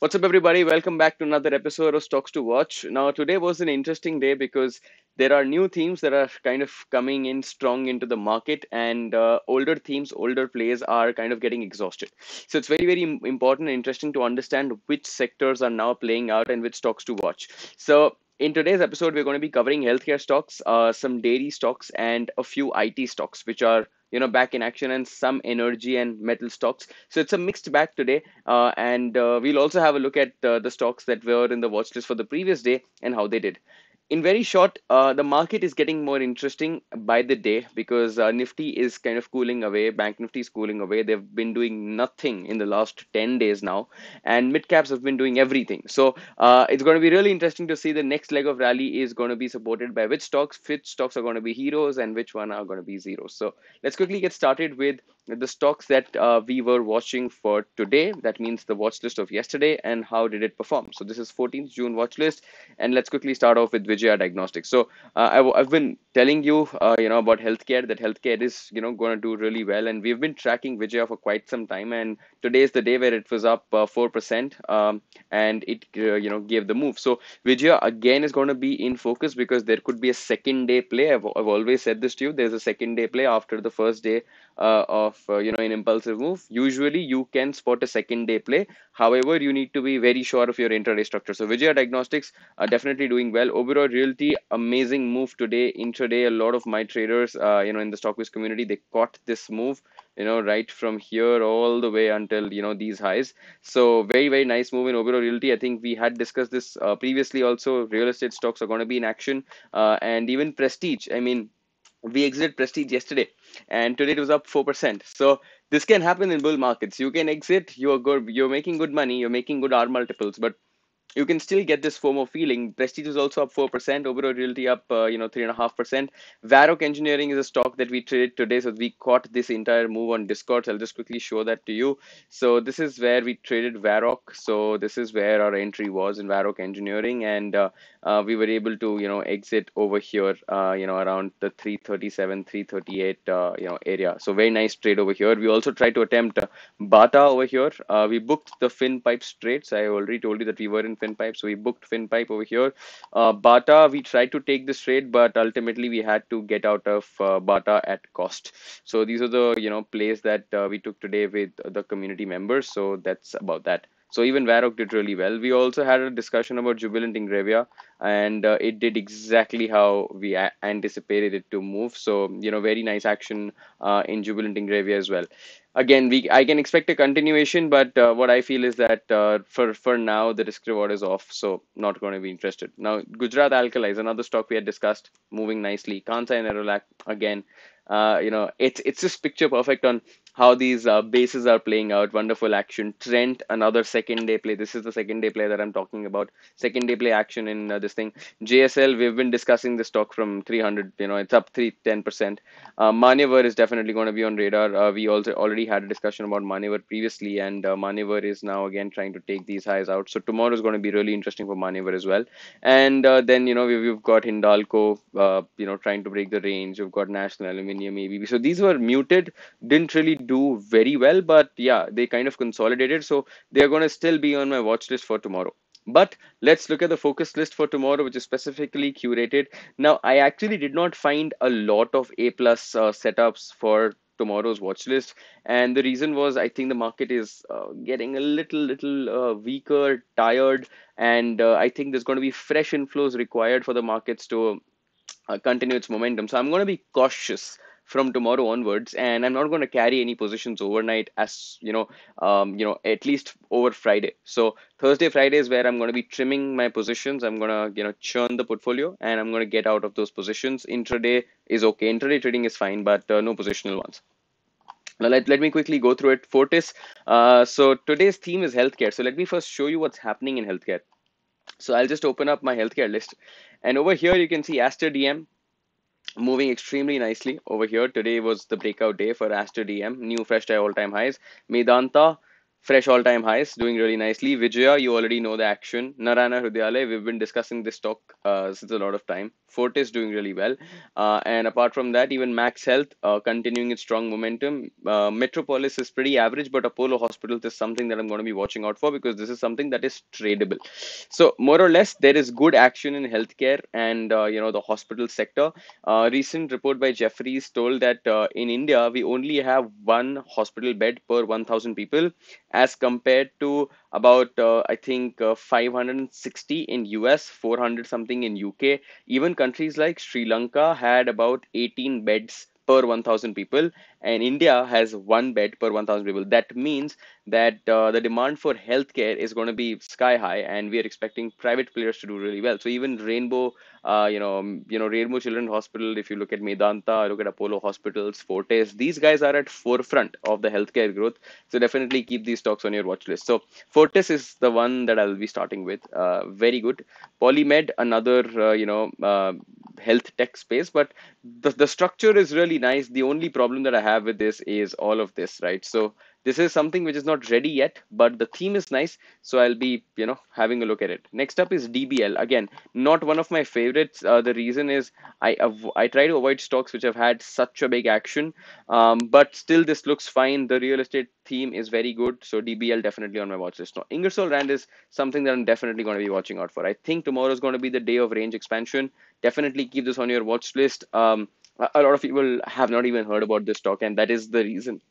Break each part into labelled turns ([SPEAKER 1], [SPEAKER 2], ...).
[SPEAKER 1] What's up, everybody? Welcome back to another episode of Stocks to Watch. Now, today was an interesting day because there are new themes that are kind of coming in strong into the market, and older themes, older plays are kind of getting exhausted. So, it's very, very important and interesting to understand which sectors are now playing out and which stocks to watch. So, in today's episode, we're going to be covering healthcare stocks, some dairy stocks, and a few IT stocks, which are back in action, and some energy and metal stocks. So it's a mixed bag today, and we'll also have a look at the stocks that were in the watch list for the previous day and how they did. In very short, the market is getting more interesting by the day because Nifty is kind of cooling away. Bank Nifty is cooling away. They've been doing nothing in the last 10 days now, and mid caps have been doing everything. So it's going to be really interesting to see the next leg of rally is going to be supported by which stocks are going to be heroes, and which one are going to be zeros. So let's quickly get started with the stocks that we were watching for today. That means the watch list of yesterday and how did it perform. So this is 14th June watch list, and let's quickly start off with Vijaya Diagnostics. So I've been telling you, about healthcare, that healthcare is, going to do really well, and we've been tracking Vijaya for quite some time. And today is the day where it was up 4%, and it, gave the move. So Vijaya again is going to be in focus because there could be a second day play. I've always said this to you. There's a second day play after the first day of an impulsive move. Usually you can spot a second day play. However, you need to be very sure of your intraday structure. So Vijaya Diagnostics are definitely doing well. Overall Realty, amazing move today. Intraday, a lot of my traders, in the StockWiz community, they caught this move, right from here all the way until, these highs. So very, very nice move in overall Realty. I think we had discussed this previously also. Real estate stocks are going to be in action, and even Prestige. I mean, we exited Prestige yesterday, and today it was up 4%. So this can happen in bull markets. You can exit, you're good, you're making good money, you're making good R multiples, but you can still get this FOMO feeling. Prestige is also up 4%. Overall Realty up, 3.5%. Varroc Engineering is a stock that we traded today, so we caught this entire move on Discord. So I'll just quickly show that to you. So this is where we traded Varroc. So this is where our entry was in Varroc Engineering, and we were able to, exit over here, around the 337, 338, area. So very nice trade over here. We also tried to attempt Bata over here. We booked the FinPipe trades. I already told you that we were in FinPipe, so we booked FinPipe over here. Bata, we tried to take this trade, but ultimately we had to get out of Bata at cost. So these are the plays that we took today with the community members. So that's about that. So even Varroc did really well. We also had a discussion about Jubilant Ingravia, and it did exactly how we anticipated it to move. So very nice action in Jubilant Ingravia as well. Again, I can expect a continuation, but what I feel is that for now the risk reward is off, so not going to be interested. Now Gujarat Alkali is another stock we had discussed, moving nicely. Kansai and Nerolac again. It's just picture perfect on how these bases are playing out. Wonderful action. Trent, another second day play. This is the second day play that I'm talking about. Second day play action in this thing. JSL, we've been discussing this stock from 300. It's up 10%. Manyavar is definitely going to be on radar. We also already had a discussion about Manyavar previously, and Manyavar is now again trying to take these highs out. So tomorrow is going to be really interesting for Manyavar as well. And then we've got Hindalco, trying to break the range. We've got National Aluminium, ABB. So these were muted, didn't really do very well, but yeah, they kind of consolidated. So they're going to still be on my watch list for tomorrow. But let's look at the focus list for tomorrow, which is specifically curated. Now, I actually did not find a lot of A plus setups for tomorrow's watch list, and the reason was I think the market is getting a little weaker, tired, and I think there's going to be fresh inflows required for the markets to continue its momentum. So I'm going to be cautious from tomorrow onwards, and I'm not going to carry any positions overnight, as at least over Friday. So Thursday, Friday is where I'm going to be trimming my positions. I'm going to churn the portfolio, and I'm going to get out of those positions. Intraday is okay. Intraday trading is fine, but no positional ones. Now let me quickly go through it. Fortis. So today's theme is healthcare. So let me first show you what's happening in healthcare. So I'll just open up my healthcare list, and over here you can see Aster DM moving extremely nicely over here. Today was the breakout day for Aster DM, new fresh high all-time highs. Medanta, Fresh all-time highs, doing really nicely. Vijaya, you already know the action. Narayana Hrudyalaya, we've been discussing this stock since a lot of time. Fortis doing really well. And apart from that, even Max Health continuing its strong momentum. Metropolis is pretty average, but Apollo Hospitals is something that I'm going to be watching out for because this is something that is tradable. So more or less, there is good action in healthcare and the hospital sector. Recent report by Jeffries told that in India we only have one hospital bed per 1,000 people, as compared to about I think 560 in US, 400 something in UK. Even countries like Sri Lanka had about 18 beds per 1,000 people, and India has one bed per 1,000 people. That means that the demand for healthcare is going to be sky high, and we are expecting private players to do really well. So even Rainbow, Rainbow Children's Hospital, if you look at Medanta, look at Apollo Hospitals, Fortis, these guys are at forefront of the healthcare growth. So definitely keep these stocks on your watch list. So Fortis is the one that I'll be starting with. Very good. Polymed, another health tech space, but the structure is really nice. The only problem that I have with this is all of this, right? So this is something which is not ready yet, but the theme is nice. So I'll be, having a look at it. Next up is DBL. Again, not one of my favorites. The reason is I try to avoid stocks which have had such a big action, but still this looks fine. The real estate theme is very good. So DBL definitely on my watch list. Now, Ingersoll Rand is something that I'm definitely going to be watching out for. I think tomorrow is going to be the day of range expansion. Definitely keep this on your watch list. A lot of people have not even heard about this stock, and that is the reason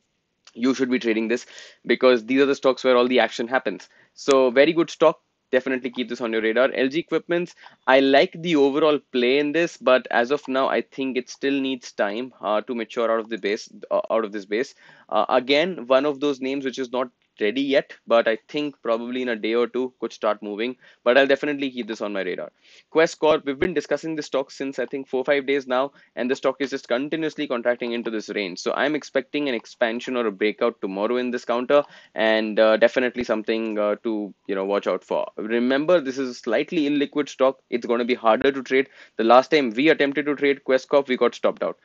[SPEAKER 1] you should be trading this, because these are the stocks where all the action happens. So very good stock. Definitely keep this on your radar. LG Equipments, I like the overall play in this, but as of now, I think it still needs time to mature out of this base. Again, one of those names which is not ready yet, but I think probably in a day or two could start moving. But I'll definitely keep this on my radar. Quest Corp, we've been discussing this stock since I think 4 or 5 days now, and the stock is just continuously contracting into this range. So I'm expecting an expansion or a breakout tomorrow in this counter, and definitely something to watch out for. Remember, this is a slightly illiquid stock. It's going to be harder to trade. The last time we attempted to trade Quest Corp, we got stopped out.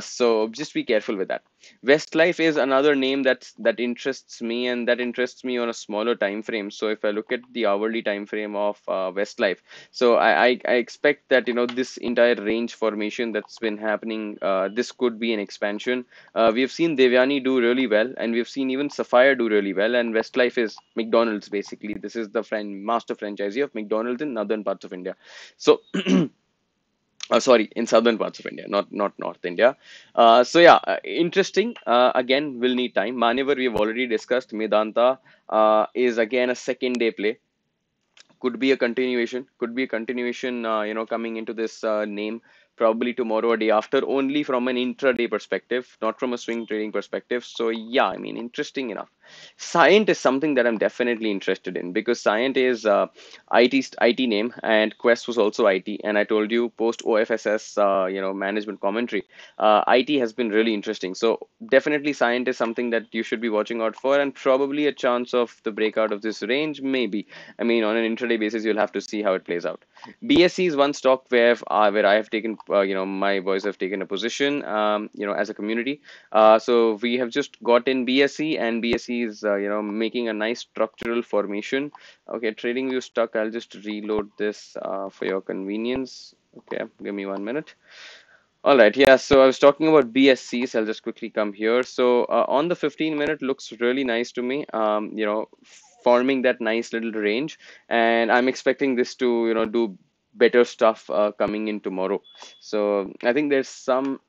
[SPEAKER 1] So just be careful with that. Westlife is another name that interests me, and that interests me on a smaller time frame. So if I look at the hourly time frame of Westlife, so I expect that this entire range formation that's been happening, this could be an expansion. We have seen Devyani do really well, and we've seen even Sapphire do really well. And Westlife is McDonald's basically. This is the master franchisee of McDonald's in northern parts of India. So sorry, in southern parts of India, not North India. So yeah, interesting. Again, will need time. Manevar we have already discussed. Medanta is again a second day play. Could be a continuation, coming into this name probably tomorrow or day after, only from an intraday perspective, not from a swing trading perspective. So yeah, I mean, interesting enough. Scient is something that I'm definitely interested in, because Scient is IT name, and Quest was also IT. And I told you post OFSS, management commentary, IT has been really interesting. So definitely Scient is something that you should be watching out for, and probably a chance of the breakout of this range, maybe. I mean, on an intraday basis, you'll have to see how it plays out. BSC is one stock where I have taken, my boys have taken a position, as a community. So we have just got in BSC, and BSC is, making a nice structural formation. Okay, trading view stuck. I'll just reload this for your convenience. Okay, give me 1 minute. All right, yeah, so I was talking about BSC, so I'll just quickly come here. So on the 15 minute looks really nice to me, forming that nice little range. And I'm expecting this to, do better stuff coming in tomorrow. So I think there's some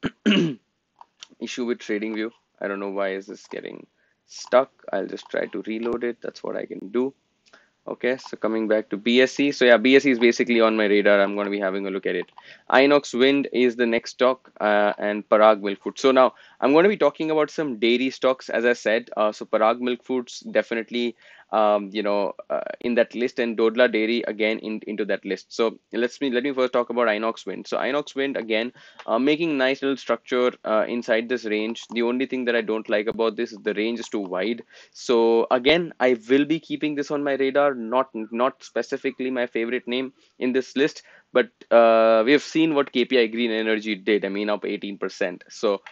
[SPEAKER 1] issue with TradingView. I don't know why is this getting stuck. I'll just try to reload it. That's what I can do. Okay, so coming back to BSC. So yeah, BSC is basically on my radar. I'm going to be having a look at it. Inox Wind is the next stock, and Parag Milk Foods. So now I'm going to be talking about some dairy stocks, as I said. So Parag Milk Foods definitely, in that list, and Dodla Dairy again into that list. So let me first talk about Inox Wind. So Inox Wind again, making nice little structure inside this range. The only thing that I don't like about this is the range is too wide. So again, I will be keeping this on my radar. Not specifically my favorite name in this list, but we have seen what KPI Green Energy did. I mean, up 18%. So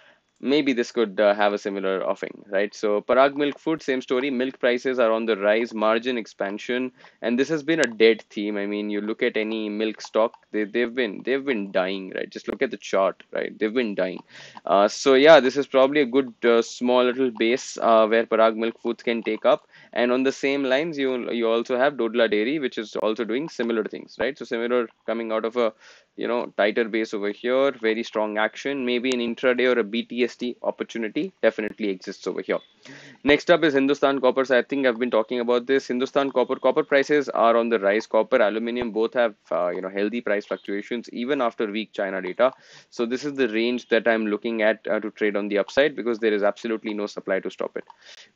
[SPEAKER 1] maybe this could have a similar offering, right? So Parag Milk Food, same story. Milk prices are on the rise, margin expansion, and this has been a dead theme. I mean, you look at any milk stock, they've been dying, right? Just look at the chart, right? They've been dying. So yeah, this is probably a good small little base where Parag Milk Foods can take up. And on the same lines, you also have Dodla Dairy, which is also doing similar things, right? So similar coming out of a tighter base over here, very strong action, maybe an intraday or a BTST opportunity definitely exists over here. Next up is Hindustan Copper. So I think I've been talking about this. Hindustan Copper prices are on the rise. Copper, aluminum both have healthy price fluctuations even after weak China data. So this is the range that I'm looking at to trade on the upside because there is absolutely no supply to stop it.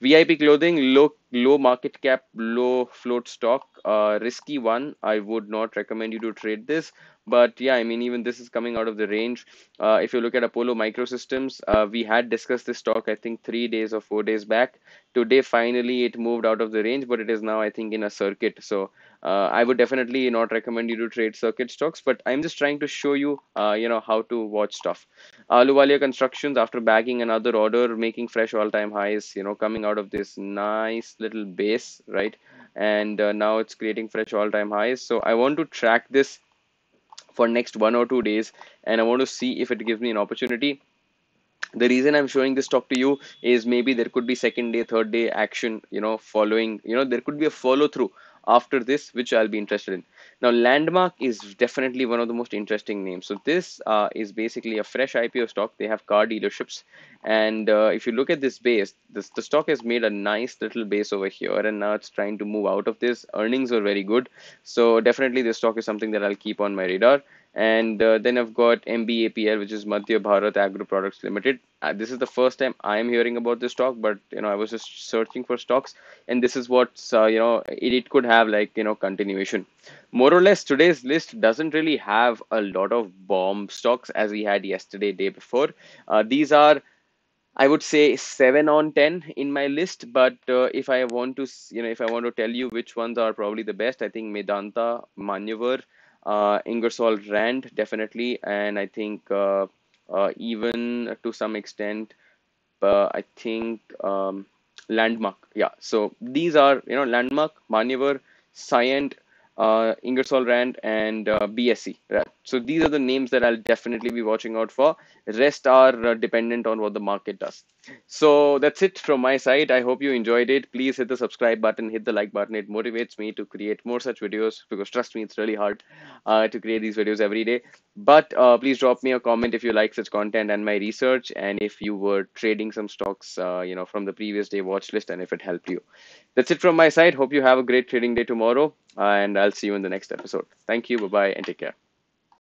[SPEAKER 1] VIP clothing, low market cap, low float stock, risky one. I would not recommend you to trade this. But yeah, I mean, even this is coming out of the range. If you look at Apollo Microsystems, we had discussed this stock, I think, 3 days or 4 days back. Today, finally, it moved out of the range, but it is now, I think, in a circuit. So I would definitely not recommend you to trade circuit stocks, but I'm just trying to show you, how to watch stuff. Ahluwalia Constructions, after bagging another order, making fresh all-time highs, coming out of this nice little base, right? And now it's creating fresh all-time highs. So I want to track this for next 1 or 2 days, and I want to see if it gives me an opportunity. The reason I'm showing this stock to you is maybe there could be second day, third day action, following, there could be a follow through after this, which I'll be interested in. Now, Landmark is definitely one of the most interesting names. So this is basically a fresh IPO stock. They have car dealerships. And if you look at this base, the stock has made a nice little base over here, and now it's trying to move out of this. Earnings are very good. So definitely this stock is something that I'll keep on my radar. And then I've got MBAPL, which is Madhya Bharat Agro Products Limited. This is the first time I am hearing about this stock, but I was just searching for stocks, and this is what's it could have like continuation. More or less, today's list doesn't really have a lot of bomb stocks as we had yesterday, day before. These are, I would say, 7 on 10 in my list, but if I want to, if I want to tell you which ones are probably the best, I think Medanta, Manyavar, Ingersoll Rand, definitely, and I think even to some extent, I think Landmark. Yeah, so these are, Landmark, Manyavar, Cyient, Ingersoll Rand, and BSC. Right? So these are the names that I'll definitely be watching out for. Rest are dependent on what the market does. So that's it from my side. I hope you enjoyed it. Please hit the subscribe button, hit the like button. It motivates me to create more such videos because trust me, it's really hard to create these videos every day. But please drop me a comment if you like such content and my research, and if you were trading some stocks, from the previous day watch list, and if it helped you. That's it from my side. Hope you have a great trading day tomorrow, and I'll see you in the next episode. Thank you. Bye bye, and take care.